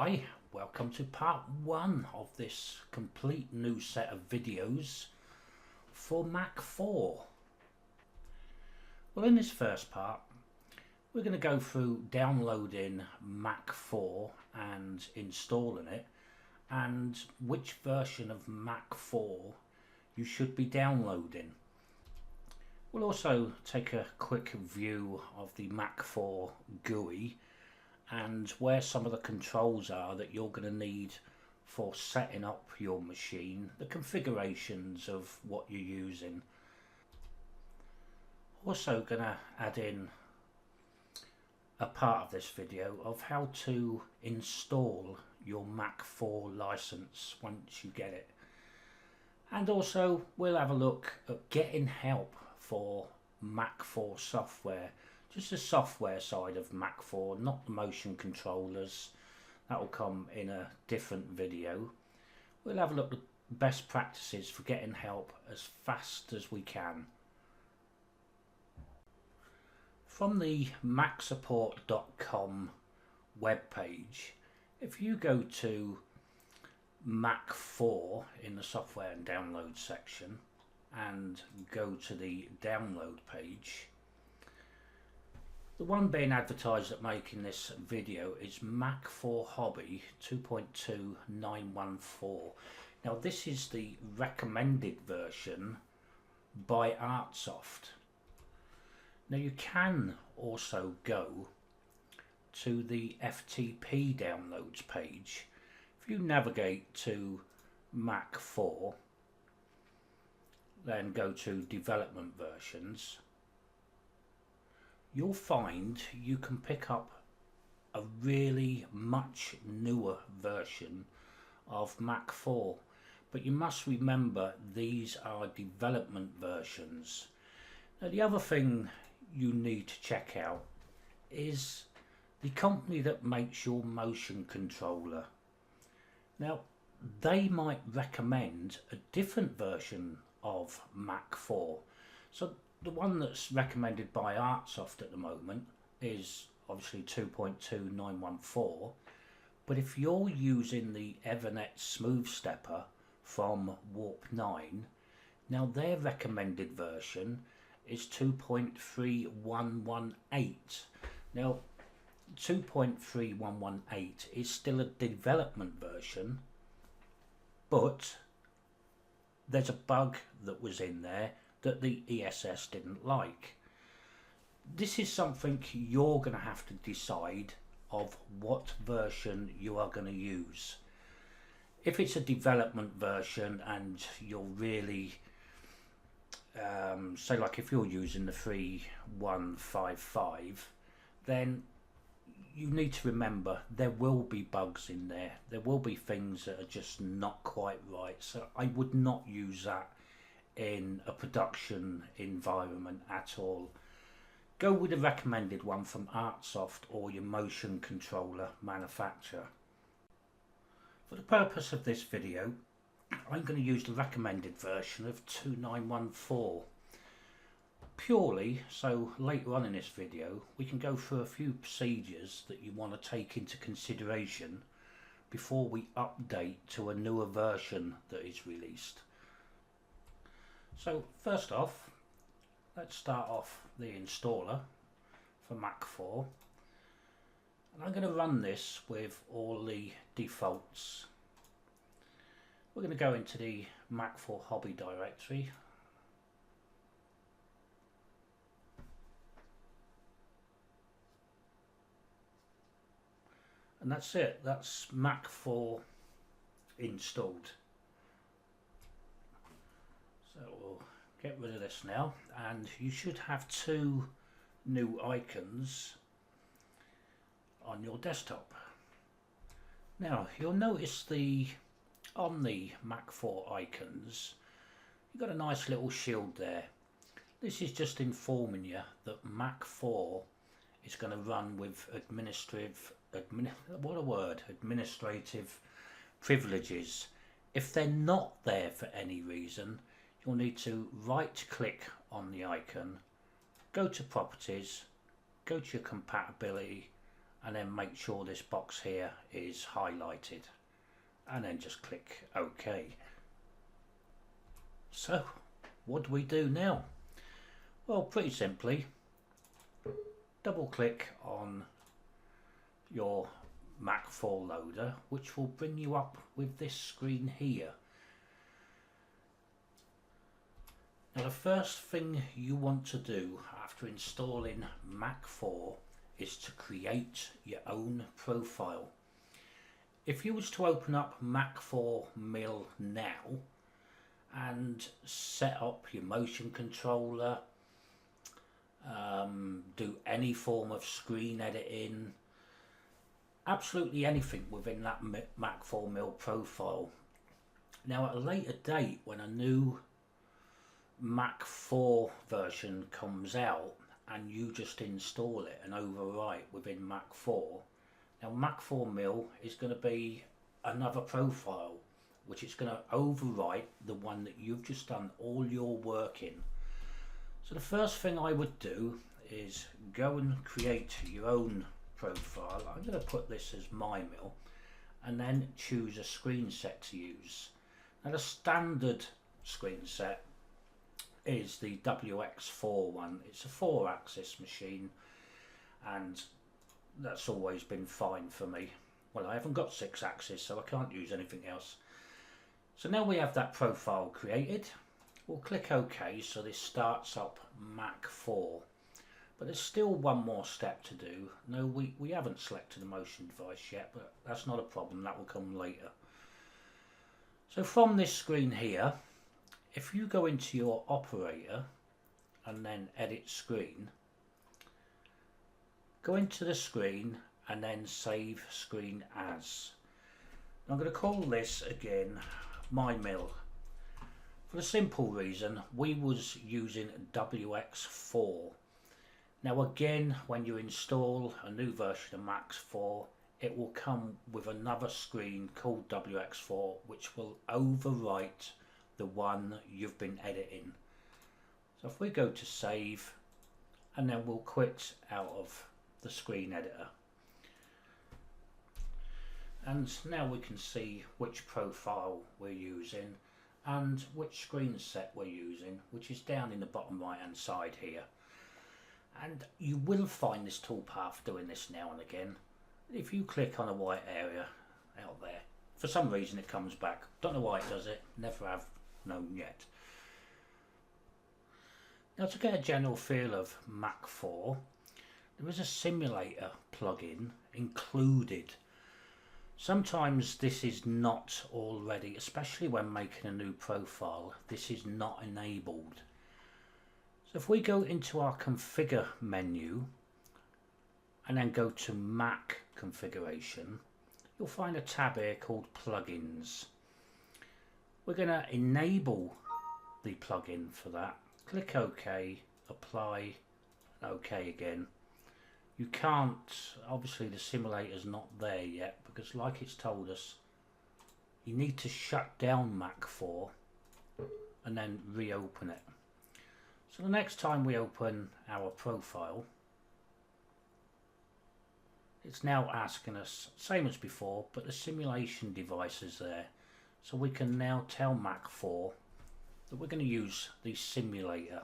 Hi, welcome to part 1 of this complete new set of videos for Mach4. Well, in this first part we're going to go through downloading Mach4 and installing it, and which version of Mach4 you should be downloading. We'll also take a quick view of the Mach4 GUI and where some of the controls are that you're going to need for setting up your machine, the configurations of what you're using. Also going to add in a part of this video of how to install your Mach4 license once you get it. And also we'll have a look at getting help for Mach4 software. Just the software side of Mach4, not the motion controllers. That will come in a different video. We'll have a look at best practices for getting help as fast as we can. From the Mach4.com webpage, if you go to Mach4 in the software and download section and go to the download page, the one being advertised at making this video is Mach4 Hobby 2.2914. Now this is the recommended version by Artsoft. Now you can also go to the FTP downloads page. If you navigate to Mach4, then go to development versions, you'll find you can pick up a really much newer version of Mach4, but you must remember these are development versions. Now the other thing you need to check out is the company that makes your motion controller. Now they might recommend a different version of Mach4. So the one that's recommended by Artsoft at the moment is obviously 2.2914, but if you're using the Evernet Smooth Stepper from Warp 9, now their recommended version is 2.3118. Now 2.3118 is still a development version, but there's a bug that was in there that the ESS didn't like. This is something you're going to have to decide of what version you are going to use. If it's a development version and you're really say like if you're using the 3155, then you need to remember there will be bugs in there. There will be things that are just not quite right, so I would not use that in a production environment at all. Go with the recommended one from Artsoft or your motion controller manufacturer. For the purpose of this video, I'm going to use the recommended version of 2914, purely so later on in this video we can go through a few procedures that you want to take into consideration before we update to a newer version that is released. So first off, let's start off the installer for Mach4, and I'm going to run this with all the defaults. We're going to go into the Mach4 Hobby directory, and that's it. That's Mach4 installed. So we'll get rid of this now, and you should have two new icons on your desktop. Now you'll notice on the Mach4 icons you've got a nice little shield there. This is just informing you that Mach4 is going to run with administrative privileges. If they're not there for any reason, you'll need to right click on the icon, go to properties, go to your compatibility and then make sure this box here is highlighted, and then just click OK. So what do we do now? Well, pretty simply, double click on your Mach4 loader, which will bring you up with this screen here. Now the first thing you want to do after installing Mach4 is to create your own profile. If you was to open up Mach4 Mil now and set up your motion controller, do any form of screen editing, absolutely anything within that Mach4 Mil profile. Now at a later date, when a new Mach4 version comes out and you just install it and overwrite within Mach4, now Mach4 Mil is going to be another profile which is going to overwrite the one that you've just done all your work in. So the first thing I would do is go and create your own profile. I'm going to put this as my Mil, and then choose a screen set to use. Now the standard screen set is the WX4 one. It's a 4-axis machine, and that's always been fine for me. Well, I haven't got 6 axis, so I can't use anything else. So now we have that profile created, we'll click OK, so this starts up Mach4. But there's still one more step to do. No, we haven't selected the motion device yet, but that's not a problem, that will come later. So from this screen here, if you go into your operator and then edit screen, go into the screen and then save screen as. I'm going to call this again my Mil, for the simple reason we was using WX4. Now again, when you install a new version of Mach4, it will come with another screen called WX4, which will overwrite the one you've been editing. So if we go to save, and then we'll quit out of the screen editor. And now we can see which profile we're using and which screen set we're using, which is down in the bottom right hand side here. And you will find this toolpath doing this now and again. If you click on a white area out there, for some reason it comes back. Don't know why it does it, never have known yet. Now to get a general feel of Mach4, there is a simulator plugin included. Sometimes this is not already, especially when making a new profile, this is not enabled. So if we go into our configure menu and then go to Mac configuration, you'll find a tab here called plugins. We're going to enable the plugin for that. Click OK, apply, OK again. You can't, obviously the simulator's not there yet, because like it's told us, you need to shut down Mach4 and then reopen it. So the next time we open our profile, it's now asking us, same as before, but the simulation device is there. So we can now tell Mach4 that we're going to use the simulator.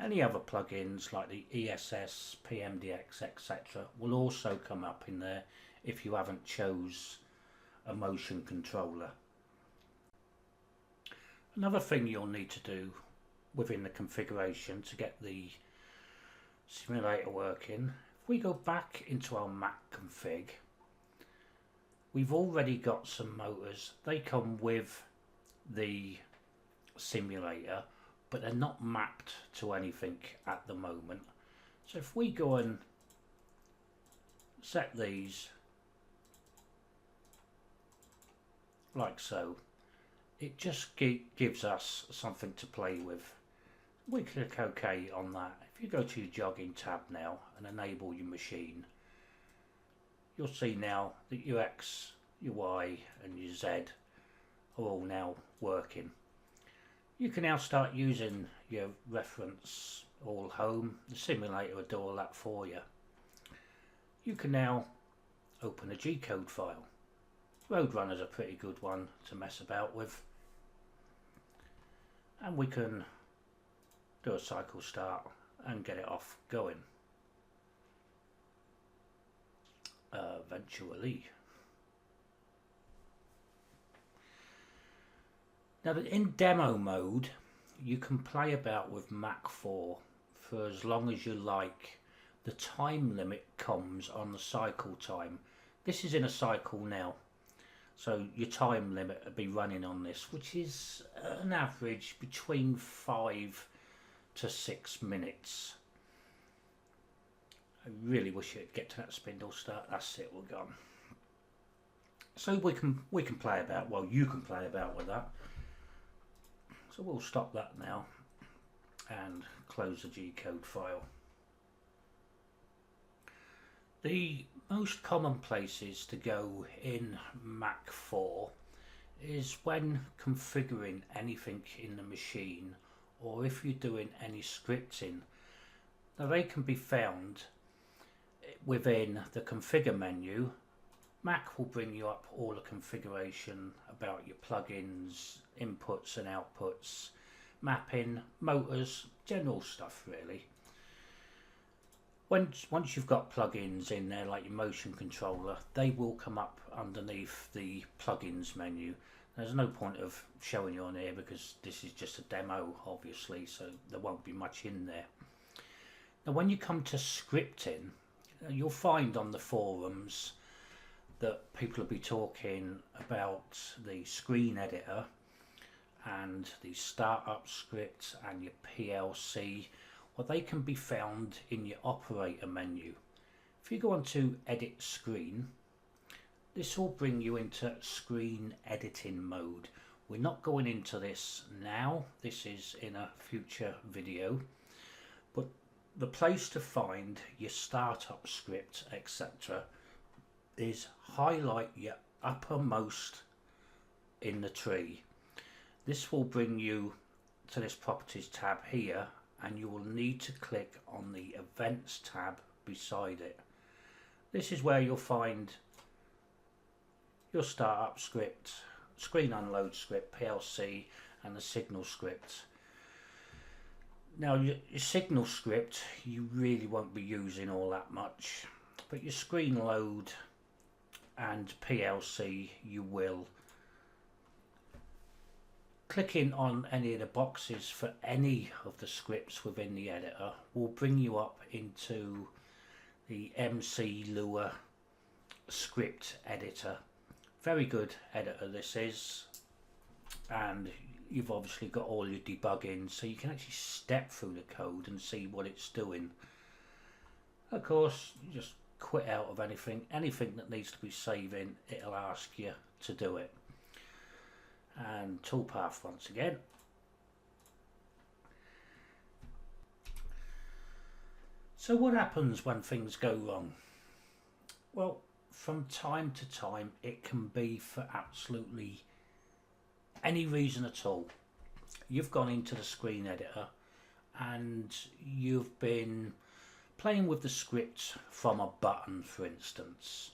Any other plugins like the ESS, PMDX, etc. will also come up in there if you haven't chose a motion controller. Another thing you'll need to do within the configuration to get the simulator working, if we go back into our Mac config, we've already got some motors. They come with the simulator, but they're not mapped to anything at the moment. So if we go and set these like so, it just gives us something to play with. We click OK on that. If you go to your jogging tab now and enable your machine, you'll see now that your X, your Y and your Z are all now working. You can now start using your reference all home. The simulator will do all that for you. you can now open a G-code file. Roadrunner's a pretty good one to mess about with, and we can do a cycle start and get it off going eventually. Now in demo mode you can play about with Mach4 for as long as you like. The time limit comes on the cycle time. This is in a cycle now, so your time limit will be running on this, which is an average between 5 to 6 minutes. I really wish it'd get to that spindle start. That's it, we're gone. So we can play about, well, you can play about with that. So we'll stop that now and close the G-code file. The most common places to go in Mach4 is when configuring anything in the machine, or if you're doing any scripting. Now they can be found within the configure menu. Mac will bring you up all the configuration about your plugins, inputs and outputs, mapping, motors, general stuff really. Once you've got plugins in there like your motion controller, they will come up underneath the plugins menu. There's no point of showing you on here because this is just a demo obviously, so there won't be much in there. Now when you come to scripting, you'll find on the forums that people will be talking about the screen editor and the startup script and your PLC. Well, they can be found in your operator menu. If you go on to edit screen, this will bring you into screen editing mode. We're not going into this now, this is in a future video, but the place to find your startup script, etc., is highlight your uppermost in the tree. This will bring you to this properties tab here, and you will need to click on the events tab beside it. This is where you'll find your startup script, screen unload script, PLC, and the signal script. Now your signal script you really won't be using all that much, but your screen load and PLC you will. Clicking on any of the boxes for any of the scripts within the editor will bring you up into the MC Lua script editor. Very good editor this is, and you've obviously got all your debugging, so you can actually step through the code and see what it's doing. Of course, you just quit out of anything that needs to be saving, it'll ask you to do it. And toolpath once again. So what happens when things go wrong? Well, from time to time it can be for absolutely any reason at all. You've gone into the screen editor and you've been playing with the script from a button, for instance.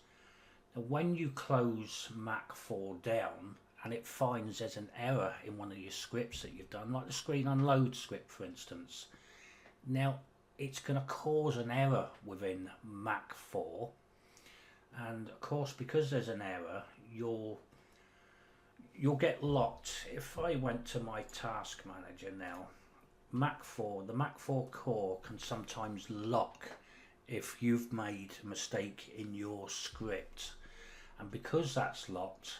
Now when you close Mach4 down and it finds there's an error in one of your scripts that you've done, like the screen unload script for instance, now it's going to cause an error within Mach4, and of course because there's an error you'll get locked. If I went to my task manager now, the Mach4 core can sometimes lock if you've made a mistake in your script, and because that's locked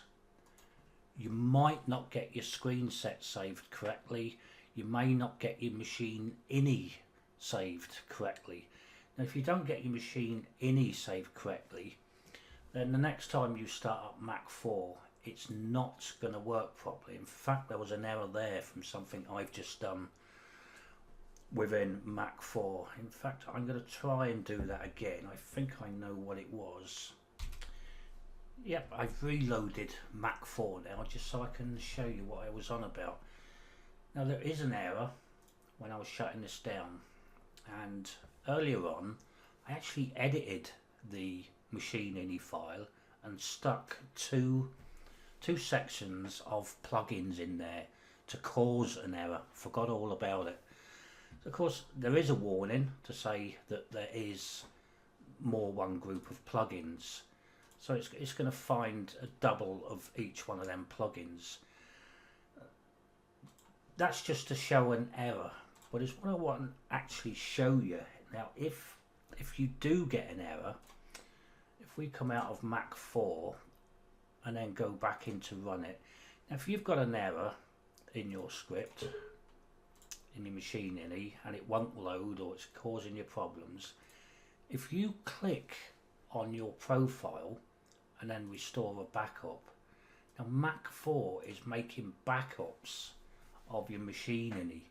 you might not get your screen set saved correctly, you may not get your machine ini saved correctly. Now if you don't get your machine ini saved correctly, then the next time you start up Mach4 it's not going to work properly. In fact, there was an error there from something I've just done within Mach4. In fact, I'm going to try and do that again. I think I know what it was. Yep, I've reloaded Mach4 now just so I can show you what I was on about. Now there is an error when I was shutting this down, and earlier on I actually edited the machine.ini file and stuck two sections of plugins in there to cause an error. Forgot all about it. So of course there is a warning to say that there is more one group of plugins, so it's going to find a double of each one of them plugins. That's just to show an error, but it's what I want to actually show you. Now if you do get an error, if we come out of Mach4 and then go back into run it, now if you've got an error in your script, in your machine.ini, and it won't load or it's causing you problems, if you click on your profile and then restore a backup, now Mach4 is making backups of your machine.ini.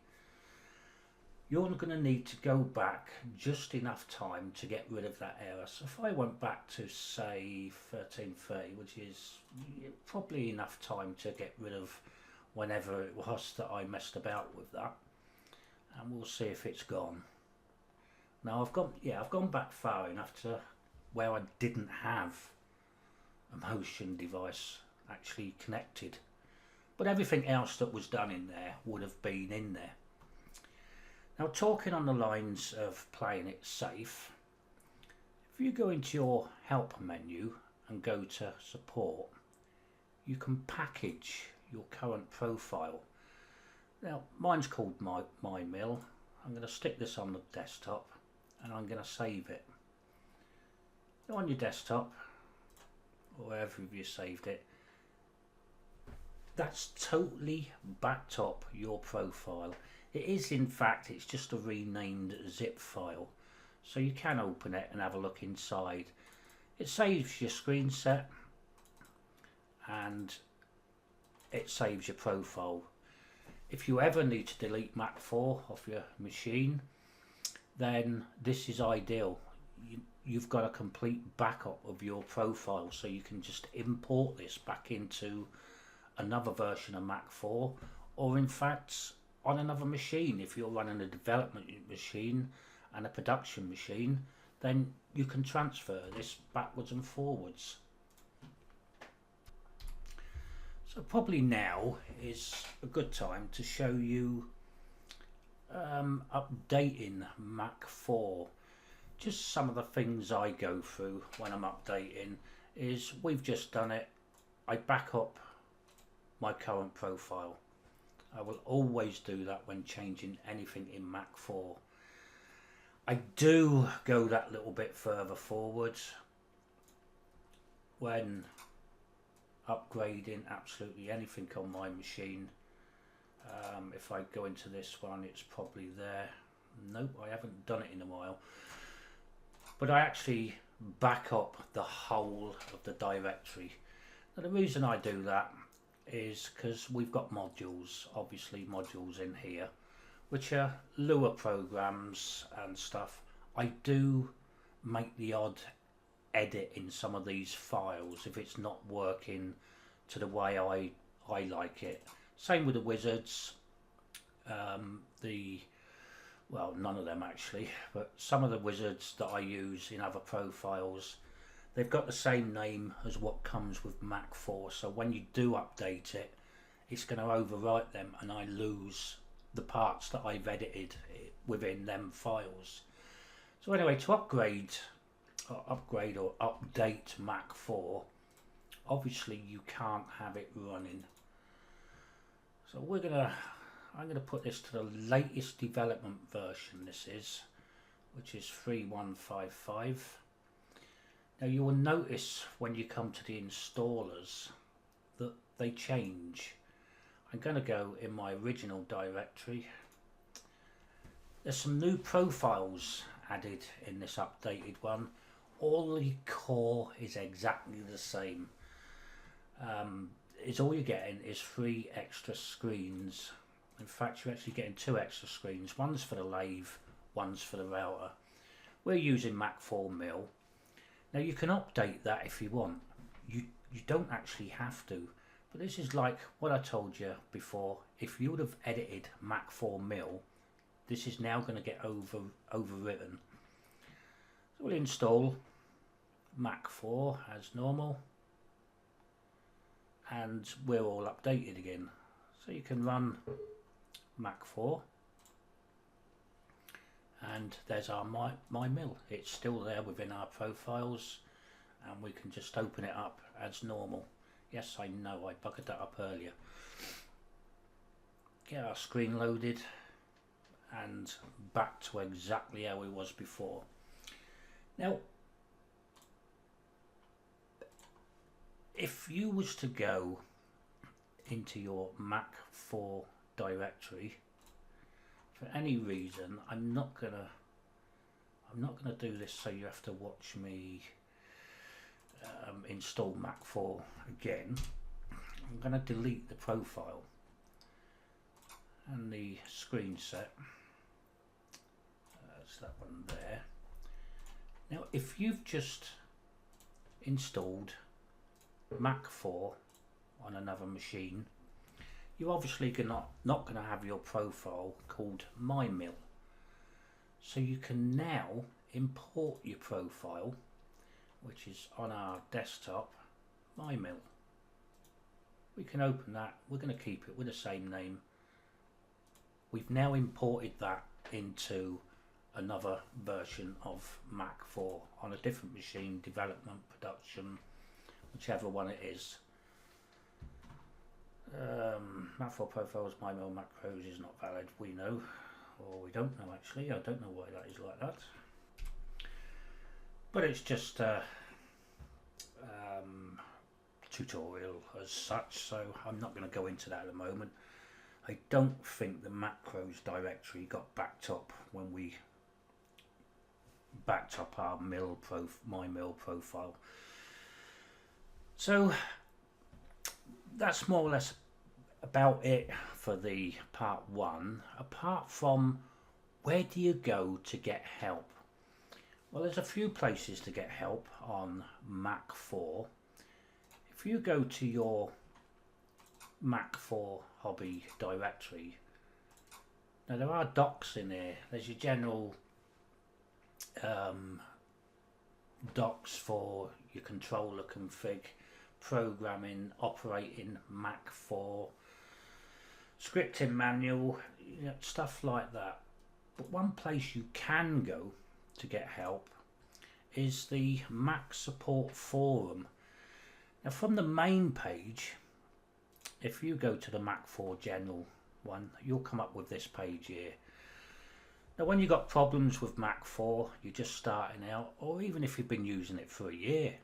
You're going to need to go back just enough time to get rid of that error. So if I went back to say 1330, which is probably enough time to get rid of whenever it was that I messed about with that, and we'll see if it's gone. Now I've gone back far enough to where I didn't have a motion device actually connected, but everything else that was done in there would have been in there. Now talking on the lines of playing it safe, if you go into your help menu and go to support, you can package your current profile. Now mine's called my mill. I'm going to stick this on the desktop and I'm going to save it. On your desktop or wherever you saved it, that's totally backed up your profile. It is, in fact, it's just a renamed zip file, so you can open it and have a look inside. It saves your screen set and it saves your profile. If you ever need to delete Mach4 off your machine, then this is ideal. You've got a complete backup of your profile, so you can just import this back into another version of Mach4, or in fact on another machine. If you're running a development machine and a production machine, then you can transfer this backwards and forwards. So probably now is a good time to show you updating Mach4. Just some of the things I go through when I'm updating is, we've just done it, I back up my current profile. I will always do that when changing anything in Mach4. I do go that little bit further forward when upgrading absolutely anything on my machine. If I go into this one, it's probably there. Nope, I haven't done it in a while. But I actually back up the whole of the directory. Now the reason I do that is because we've got modules, obviously modules in here, which are Lua programs and stuff. I do make the odd edit in some of these files if it's not working to the way I like it. Same with the wizards, well, none of them actually, but some of the wizards that I use in other profiles, they've got the same name as what comes with Mach4, so when you do update it, it's going to overwrite them and I lose the parts that I've edited within them files. So anyway, to upgrade or update Mach4, obviously you can't have it running. So I'm going to put this to the latest development version, this is, which is 3.155. Now you will notice when you come to the installers that they change. I'm going to go in my original directory. There's some new profiles added in this updated one. All the core is exactly the same. All you're getting is 3 extra screens. In fact, you're actually getting 2 extra screens. One's for the lathe, one's for the router. We're using Mach4 mill. Now you can update that if you want. You don't actually have to. But this is like what I told you before. If you would have edited Mach4 mill, this is now going to get overwritten. So we'll install Mach4 as normal, and we're all updated again. So you can run Mach4, and there's our my mill. It's still there within our profiles, and we can just open it up as normal. Yes, I know, I buggered that up earlier. Get our screen loaded and back to exactly how it was before. Now, if you was to go into your Mach4 directory, for any reason, I'm not gonna do this, so you have to watch me install Mach4 again. I'm gonna delete the profile and the screen set. That's that one there. Now, if you've just installed Mach4 on another machine, you're obviously not going to have your profile called My Mill. So you can now import your profile, which is on our desktop, My Mill. We can open that. We're going to keep it with the same name. We've now imported that into another version of Mach4 on a different machine, development, production, whichever one it is. Mach4 profiles, My Mill macros is not valid, we know, or we don't know actually. I don't know why that is like that, but it's just a tutorial as such, so I'm not going to go into that at the moment. I don't think the macros directory got backed up when we backed up our My Mill profile. So that's more or less about it for the part 1, apart from where do you go to get help? Well, there's a few places to get help on Mach4. If you go to your Mach4 hobby directory, now there are docs in there. There's your general docs for your controller config, programming, operating Mach4, scripting manual, stuff like that. But one place you can go to get help is the Mac support forum. Now, from the main page, if you go to the Mach4 general one, you'll come up with this page here. Now, when you've got problems with Mach4, you're just starting out, or even if you've been using it for a year,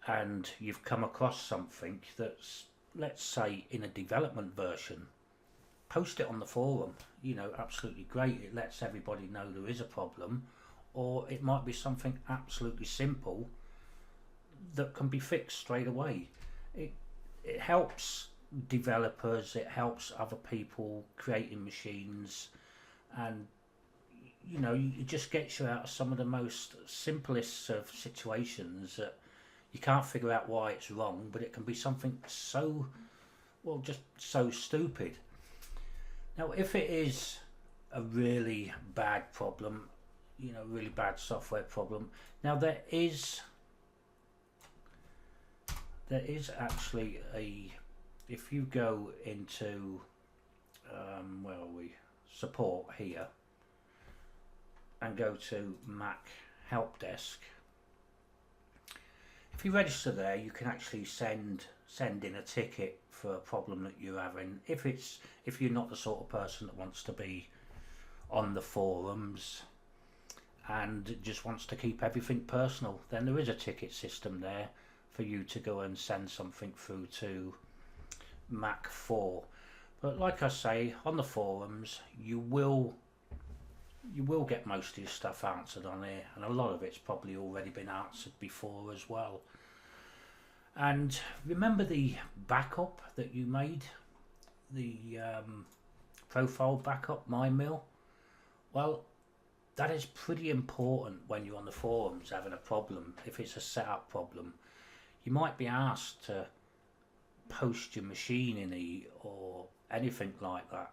and you've come across something that's, let's say, in a development version, post it on the forum. Absolutely great. It lets everybody know there is a problem, or it might be something absolutely simple that can be fixed straight away. It helps developers, it helps other people creating machines, and it just gets you out of some of the most simplest of situations that you can't figure out why it's wrong, but it can be something so, well, just so stupid. Now, if it is a really bad problem, really bad software problem, now there is actually if you go into where are we, support here, and go to Mac Help Desk, if you register there, you can actually send in a ticket for a problem that you're having. If you're not the sort of person that wants to be on the forums and just wants to keep everything personal, then there is a ticket system there for you to go and send something through to Mach4. But like I say, on the forums, you will get most of your stuff answered on here, and a lot of it's probably already been answered before as well. And remember the backup that you made, the profile backup, My Mill? Well, that is pretty important when you're on the forums having a problem. If it's a setup problem, you might be asked to post your machine in or anything like that.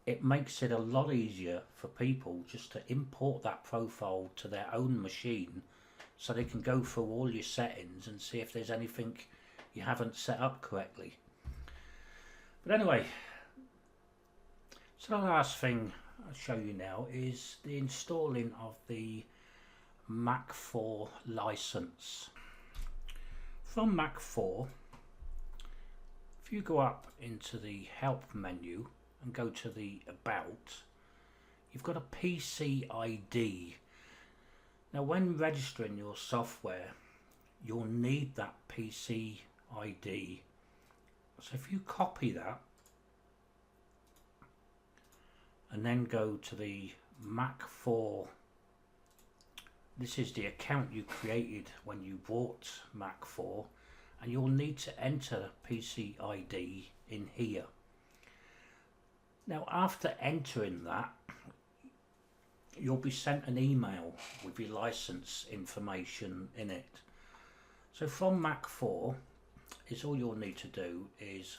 It makes it a lot easier for people just to import that profile to their own machine, so they can go through all your settings and see if there's anything you haven't set up correctly. But anyway, so the last thing I'll show you now is the installing of the Mach4 license. From Mach4, if you go up into the help menu and go to the about, you've got a PC ID. Now when registering your software, you'll need that PC ID. So if you copy that and then go to the Mach4, this is the account you created when you bought Mach4, and you'll need to enter PC ID in here. Now after entering that, you'll be sent an email with your license information in it. So from Mach4, is all you'll need to do is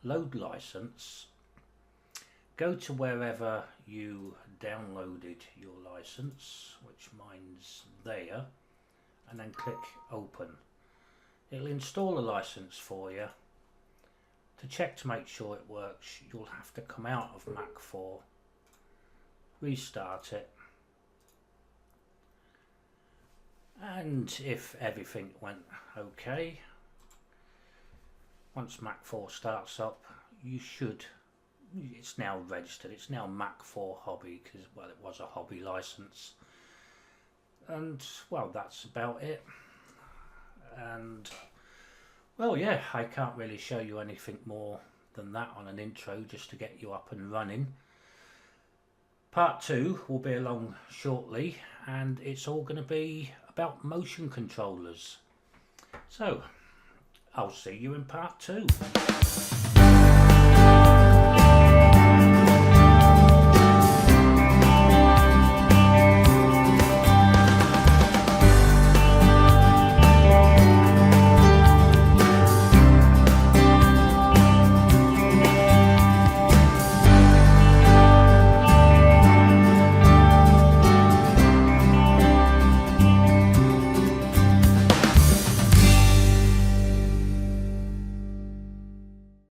load license, go to wherever you downloaded your license, which mine's there, and then click open. It'll install a license for you. To check to make sure it works, you'll have to come out of Mach4, restart it, and if everything went okay, once Mach4 starts up, you should, it's now registered, it's now Mach4 Hobby, because, well, it was a hobby license. And, well, that's about it. And, well, yeah, I can't really show you anything more than that on an intro, just to get you up and running. Part 2 will be along shortly, and it's all going to be about motion controllers. So, I'll see you in part 2.